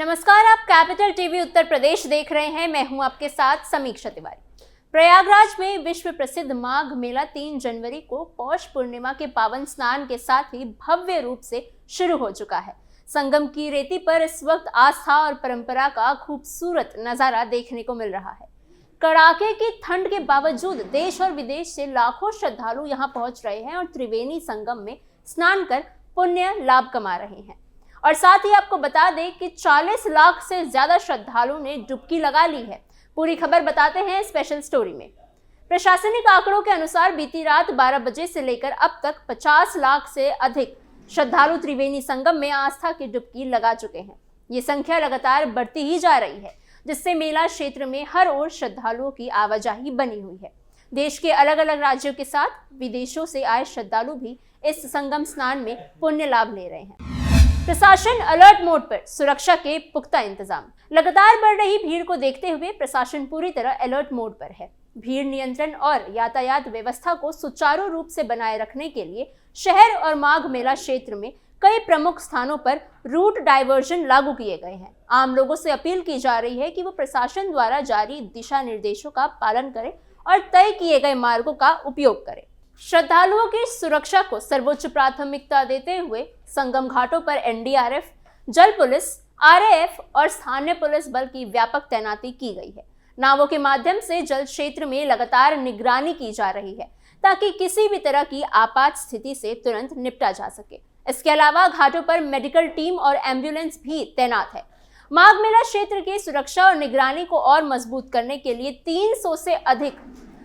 नमस्कार, आप capital TV Uttar Pradesh देख रहे हैं। मैं हूं आपके साथ समीक्षा तिवारी। प्रयागराज में विश्व प्रसिद्ध माघ मेला 3 जनवरी को पौष पूर्णिमा के पावन स्नान के साथ ही भव्य रूप से शुरू हो चुका है। संगम की रेती पर इस वक्त आस्था और परंपरा का खूबसूरत नजारा देखने को मिल रहा है। कड़ाके की ठंड के बावजूद देश और विदेश से लाखों श्रद्धालु यहां पहुंच रहे हैं और त्रिवेणी संगम में स्नान कर पुण्य लाभ कमा रहे हैं। और साथ ही आपको बता दें कि 40 लाख से ज्यादा श्रद्धालुओं ने डुबकी लगा ली है। पूरी खबर बताते हैं स्पेशल स्टोरी में। प्रशासनिक आंकड़ों के अनुसार बीती रात 12 बजे से लेकर अब तक 50 लाख से अधिक श्रद्धालु त्रिवेणी संगम में आस्था की डुबकी लगा चुके हैं। ये संख्या लगातार बढ़ती ही जा रही है, जिससे मेला क्षेत्र में हर ओर श्रद्धालुओं की आवाजाही बनी हुई है। देश के अलग अलग राज्यों के साथ विदेशों से आए श्रद्धालु भी इस संगम स्नान में पुण्य लाभ ले रहे हैं। प्रशासन अलर्ट मोड पर, सुरक्षा के पुख्ता इंतजाम। लगातार बढ़ रही भीड़ को देखते हुए प्रशासन पूरी तरह अलर्ट मोड पर है। भीड़ नियंत्रण और यातायात व्यवस्था को सुचारू रूप से बनाए रखने के लिए शहर और माघ मेला क्षेत्र में कई प्रमुख स्थानों पर रूट डायवर्जन लागू किए गए हैं। आम लोगों से अपील की जा रही है कि वो प्रशासन द्वारा जारी दिशा निर्देशों का पालन करें और तय किए गए मार्गों का उपयोग करें। श्रद्धालुओं की सुरक्षा को सर्वोच्च प्राथमिकता देते हुए संगम घाटों पर एनडीआरएफ, जल पुलिस, आरएएफ और स्थानीय पुलिस बल की व्यापक तैनाती की गई है। नावों के माध्यम से जल क्षेत्र में लगातार निगरानी की जा रही है ताकि किसी भी तरह की आपात स्थिति से तुरंत निपटा जा सके। इसके अलावा घाटों पर मेडिकल टीम और एम्बुलेंस भी तैनात है। माघ मेला क्षेत्र की सुरक्षा और निगरानी को और मजबूत करने के लिए 300 से अधिक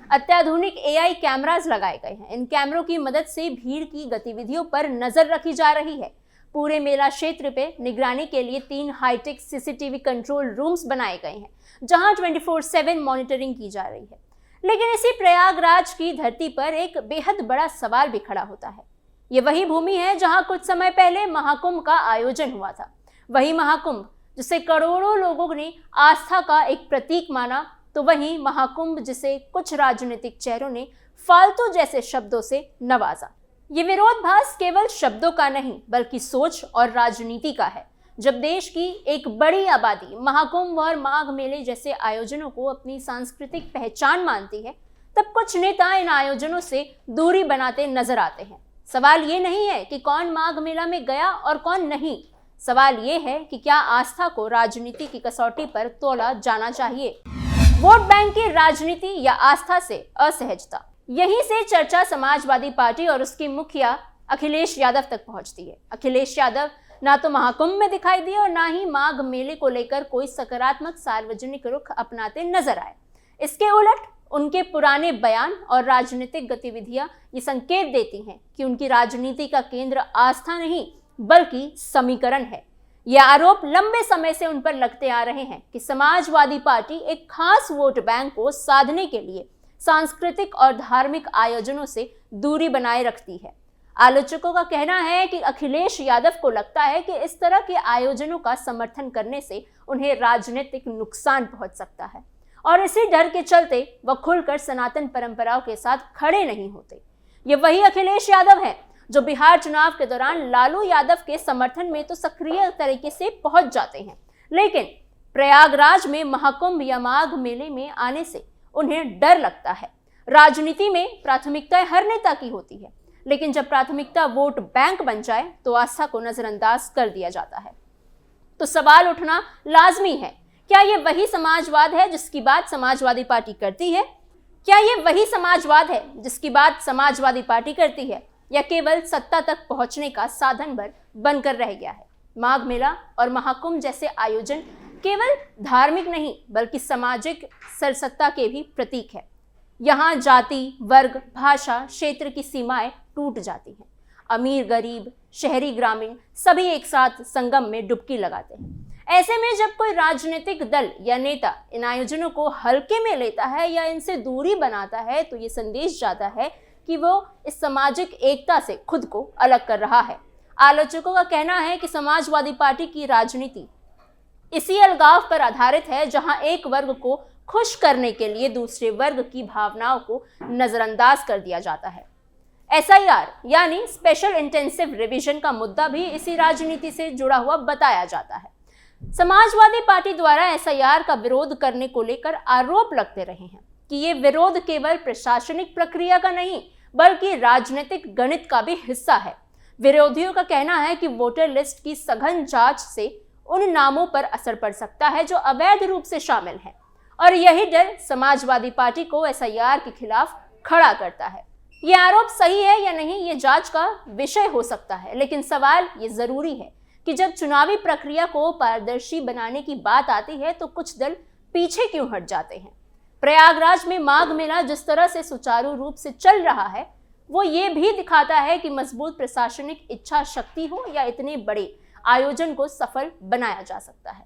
अत्याधुनिक एआई कैमरास लगाए गए हैं। इन कैमरों की मदद से भीड़ की गतिविधियों पर नजर रखी जा रही है। पूरे मेला क्षेत्र पे निगरानी के लिए 3 हाईटेक सीसीटीवी कंट्रोल रूम्स बनाए गए हैं, जहां 24/7 मॉनिटरिंग की जा रही है। लेकिन इसी प्रयागराज की धरती पर एक बेहद बड़ा सवाल भी खड़ा होता है। ये वही भूमि है जहां कुछ समय पहले महाकुंभ का आयोजन हुआ था। वही महाकुंभ जिसे करोड़ों लोगों ने आस्था का एक प्रतीक माना, तो वहीं महाकुंभ जिसे कुछ राजनीतिक चेहरों ने फालतू जैसे शब्दों से नवाजा। ये विरोधाभास केवल शब्दों का नहीं बल्कि सोच और राजनीति का है। जब देश की एक बड़ी आबादी महाकुंभ और माघ मेले जैसे आयोजनों को अपनी सांस्कृतिक पहचान मानती है, तब कुछ नेता इन आयोजनों से दूरी बनाते नजर आते हैं। सवाल ये नहीं है कि कौन माघ मेला में गया और कौन नहीं। सवाल ये है कि क्या आस्था को राजनीति की कसौटी पर तोला जाना चाहिए। वोट बैंक की राजनीति या आस्था से असहजता, यहीं से चर्चा समाजवादी पार्टी और उसके मुखिया अखिलेश यादव तक पहुंचती है। अखिलेश यादव ना तो महाकुंभ में दिखाई दिए और ना ही माघ मेले को लेकर कोई सकारात्मक सार्वजनिक रुख अपनाते नजर आए। इसके उलट उनके पुराने बयान और राजनीतिक गतिविधियां ये संकेत देती हैं कि उनकी राजनीति का केंद्र आस्था नहीं बल्कि समीकरण है। यह आरोप लंबे समय से उन पर लगते आ रहे हैं कि समाजवादी पार्टी एक खास वोट बैंक को साधने के लिए सांस्कृतिक और धार्मिक आयोजनों से दूरी बनाए रखती है। आलोचकों का कहना है कि अखिलेश यादव को लगता है कि इस तरह के आयोजनों का समर्थन करने से उन्हें राजनीतिक नुकसान पहुंच सकता है और इसी डर के चलते वह खुलकर सनातन परंपराओं के साथ खड़े नहीं होते। ये वही अखिलेश यादव है जो बिहार चुनाव के दौरान लालू यादव के समर्थन में तो सक्रिय तरीके से पहुंच जाते हैं, लेकिन प्रयागराज में महाकुंभ या माघ मेले में आने से उन्हें डर लगता है। राजनीति में प्राथमिकताएं हर नेता की होती है, लेकिन जब प्राथमिकता वोट बैंक बन जाए तो आस्था को नजरअंदाज कर दिया जाता है। तो सवाल उठना लाजमी है, क्या ये वही समाजवाद है जिसकी बात समाजवादी पार्टी करती है? क्या ये वही समाजवाद है जिसकी बात समाजवादी पार्टी करती है, या केवल सत्ता तक पहुंचने का साधन भर बनकर रह गया है? माघ मेला और महाकुंभ जैसे आयोजन केवल धार्मिक नहीं बल्कि सामाजिक सरसत्ता के भी प्रतीक है। यहाँ जाति, वर्ग, भाषा, क्षेत्र की सीमाएं टूट जाती हैं। अमीर, गरीब, शहरी, ग्रामीण सभी एक साथ संगम में डुबकी लगाते हैं। ऐसे में जब कोई राजनीतिक दल या नेता इन आयोजनों को हल्के में लेता है या इनसे दूरी बनाता है, तो ये संदेश जाता है कि वो इस सामाजिक एकता से खुद को अलग कर रहा है। आलोचकों का कहना है कि समाजवादी पार्टी की राजनीति इसी अलगाव पर आधारित है, जहां एक वर्ग को खुश करने के लिए दूसरे वर्ग की भावनाओं को नजरअंदाज कर दिया जाता है। एसआईआर यानी स्पेशल इंटेंसिव रिवीजन का मुद्दा भी इसी राजनीति से जुड़ा हुआ बताया जाता है। समाजवादी पार्टी द्वारा एसआईआर का विरोध करने को लेकर आरोप लगते रहे हैं कि ये विरोध केवल प्रशासनिक प्रक्रिया का नहीं बल्कि राजनीतिक गणित का भी हिस्सा है। विरोधियों का कहना है कि वोटर लिस्ट की सघन जांच से उन नामों पर असर पड़ सकता है जो अवैध रूप से शामिल हैं और यही डर समाजवादी पार्टी को एसआईआर के खिलाफ खड़ा करता है। ये आरोप सही है या नहीं ये जांच का विषय हो सकता है, लेकिन सवाल ये जरूरी है कि जब चुनावी प्रक्रिया को पारदर्शी बनाने की बात आती है तो कुछ दल पीछे क्यों हट जाते हैं। प्रयागराज में माघ मेला जिस तरह से सुचारू रूप से चल रहा है वो ये भी दिखाता है कि मजबूत प्रशासनिक इच्छा शक्ति हो या इतने बड़े आयोजन को सफल बनाया जा सकता है।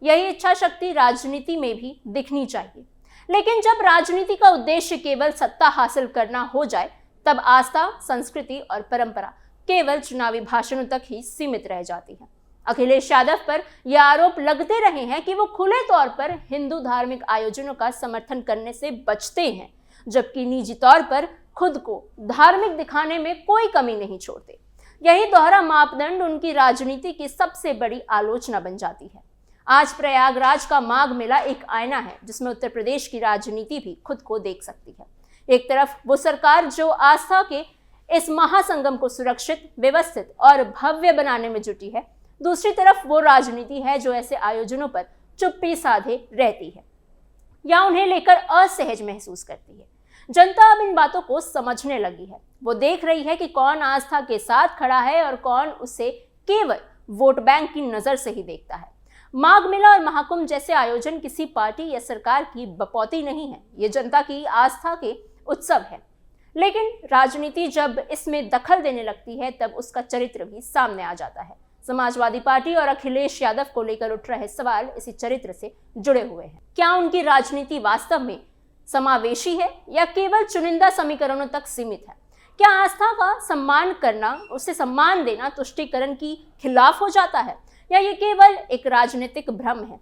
यही इच्छा शक्ति राजनीति में भी दिखनी चाहिए, लेकिन जब राजनीति का उद्देश्य केवल सत्ता हासिल करना हो जाए तब आस्था, संस्कृति और परंपरा केवल चुनावी भाषणों तक ही सीमित रह जाती है। अखिलेश यादव पर यह आरोप लगते रहे हैं कि वो खुले तौर पर हिंदू धार्मिक आयोजनों का समर्थन करने से बचते हैं, जबकि निजी तौर पर खुद को धार्मिक दिखाने में कोई कमी नहीं छोड़ते। यही दोहरा मापदंड उनकी राजनीति की सबसे बड़ी आलोचना बन जाती है। आज प्रयागराज का माघ मेला एक आईना है जिसमें उत्तर प्रदेश की राजनीति भी खुद को देख सकती है। एक तरफ वो सरकार जो आस्था के इस महासंगम को सुरक्षित, व्यवस्थित और भव्य बनाने में जुटी है, दूसरी तरफ वो राजनीति है जो ऐसे आयोजनों पर चुप्पी साधे रहती है या उन्हें लेकर असहज महसूस करती है। जनता अब इन बातों को समझने लगी है। वो देख रही है कि कौन आस्था के साथ खड़ा है और कौन उसे केवल वोट बैंक की नजर से ही देखता है। माघ मेला और महाकुंभ जैसे आयोजन किसी पार्टी या सरकार की बपौती नहीं है, ये जनता की आस्था के उत्सव है। लेकिन राजनीति जब इसमें दखल देने लगती है तब उसका चरित्र भी सामने आ जाता है। समाजवादी पार्टी और अखिलेश यादव को लेकर उठ रहे सवाल इसी चरित्र से जुड़े हुए हैं। क्या उनकी राजनीति वास्तव में समावेशी है या केवल चुनिंदा समीकरणों तक सीमित है? क्या आस्था का सम्मान करना, उसे सम्मान देना तुष्टीकरण की खिलाफ हो जाता है या ये केवल एक राजनीतिक भ्रम है?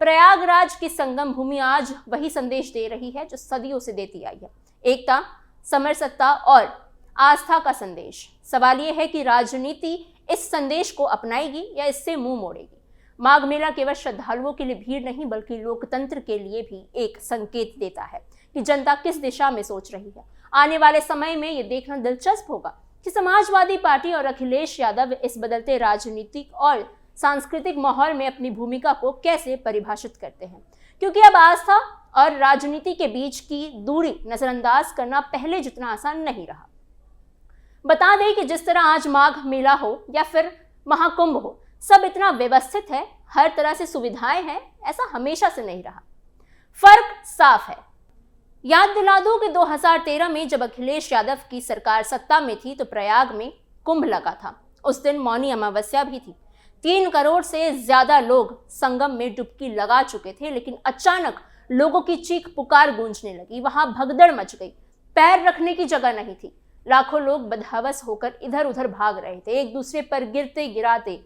प्रयागराज की संगम भूमि आज वही संदेश दे रही है जो सदियों से देती आई है, एकता, समरसता और आस्था का संदेश। सवाल यह है कि राजनीति इस संदेश को अपनाएगी या इससे मुंह मोड़ेगी। माघ मेला केवल श्रद्धालुओं के लिए भीड़ नहीं बल्कि लोकतंत्र के लिए भी एक संकेत देता है कि जनता किस दिशा में सोच रही है। आने वाले समय में ये देखना दिलचस्प होगा कि समाजवादी पार्टी और अखिलेश यादव इस बदलते राजनीतिक और सांस्कृतिक माहौल में अपनी भूमिका को कैसे परिभाषित करते हैं, क्योंकि अब आस्था और राजनीति के बीच की दूरी नजरअंदाज करना पहले जितना आसान नहीं रहा। बता दें कि जिस तरह आज माघ मेला हो या फिर महाकुंभ हो, सब इतना व्यवस्थित है, हर तरह से सुविधाएं हैं, ऐसा हमेशा से नहीं रहा। फर्क साफ है। याद दिला दूं कि 2013 में जब अखिलेश यादव की सरकार सत्ता में थी तो प्रयाग में कुंभ लगा था। उस दिन मौनी अमावस्या भी थी। 3 करोड़ से ज्यादा लोग संगम में डुबकी लगा चुके थे, लेकिन अचानक लोगों की चीख पुकार गूंजने लगी। वहां भगदड़ मच गई, पैर रखने की जगह नहीं थी। लाखों लोग बदहवस होकर इधर उधर भाग रहे थे, एक दूसरे पर गिरते गिराते।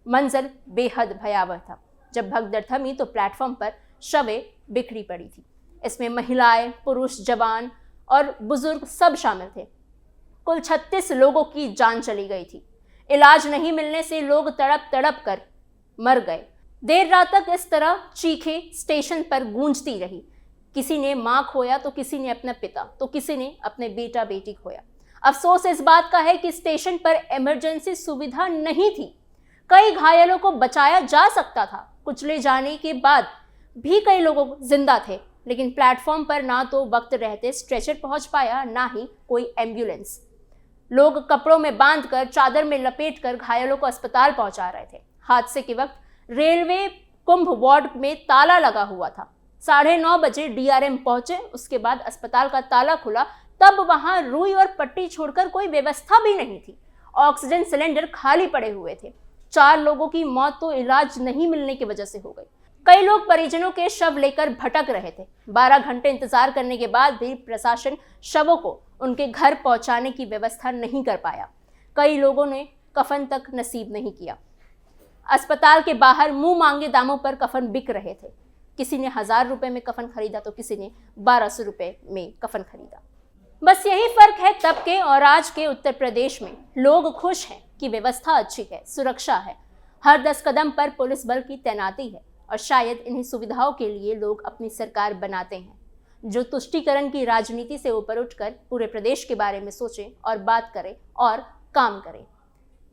मंजर बेहद भयावह था। जब भगदड़ थमी तो प्लेटफॉर्म पर शवें बिखरी पड़ी थी। इसमें महिलाएं, पुरुष, जवान और बुजुर्ग सब शामिल थे। कुल 36 लोगों की जान चली गई थी। इलाज नहीं मिलने से लोग तड़प तड़प कर मर गए। देर रात तक इस तरह चीखें स्टेशन पर गूंजती रही। किसी ने मां खोया तो किसी ने अपना पिता, तो किसी ने अपने बेटा बेटी खोया। अफसोस इस बात का है कि स्टेशन पर इमरजेंसी सुविधा नहीं थी। कई घायलों को बचाया जा सकता था। कुचले जाने के बाद भी कई लोग जिंदा थे, लेकिन प्लेटफॉर्म पर ना तो वक्त रहते स्ट्रेचर पहुंच पाया, ना ही कोई एम्बुलेंस। लोग कपड़ों में बांधकर, चादर में लपेटकर घायलों को अस्पताल पहुंचा रहे थे। हादसे के वक्त रेलवे कुंभ वार्ड में ताला लगा हुआ था। 9:30 बजे डीआरएम पहुंचे, उसके बाद अस्पताल का ताला खुला, तब वहां रुई और पट्टी छोड़कर कोई व्यवस्था भी नहीं थी। ऑक्सीजन सिलेंडर खाली पड़े हुए थे। 4 लोगों की मौत तो इलाज नहीं मिलने की वजह से हो गई। कई लोग परिजनों के शव लेकर भटक रहे थे। 12 घंटे इंतजार करने के बाद भी प्रशासन शवों को उनके घर पहुंचाने की व्यवस्था नहीं कर पाया। कई लोगों ने कफन तक नसीब नहीं किया। अस्पताल के बाहर मुंह मांगे दामों पर कफन बिक रहे थे। किसी ने 1000 रुपए में कफन खरीदा तो किसी ने 1200 रुपए में कफन खरीदा। बस यही फर्क है तब के और आज के उत्तर प्रदेश में। लोग खुश हैं कि व्यवस्था अच्छी है, सुरक्षा है, हर 10 कदम पर पुलिस बल की तैनाती है और शायद इन्हीं सुविधाओं के लिए लोग अपनी सरकार बनाते हैं, जो तुष्टीकरण की राजनीति से ऊपर उठकर पूरे प्रदेश के बारे में सोचे और बात करे और काम करे।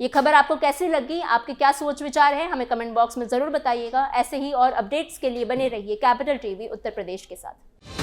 ये खबर आपको कैसी लगी, आपके क्या सोच विचार हैं, हमें कमेंट बॉक्स में जरूर बताइएगा। ऐसे ही और अपडेट्स के लिए बने रहिए कैपिटल टीवी उत्तर प्रदेश के साथ।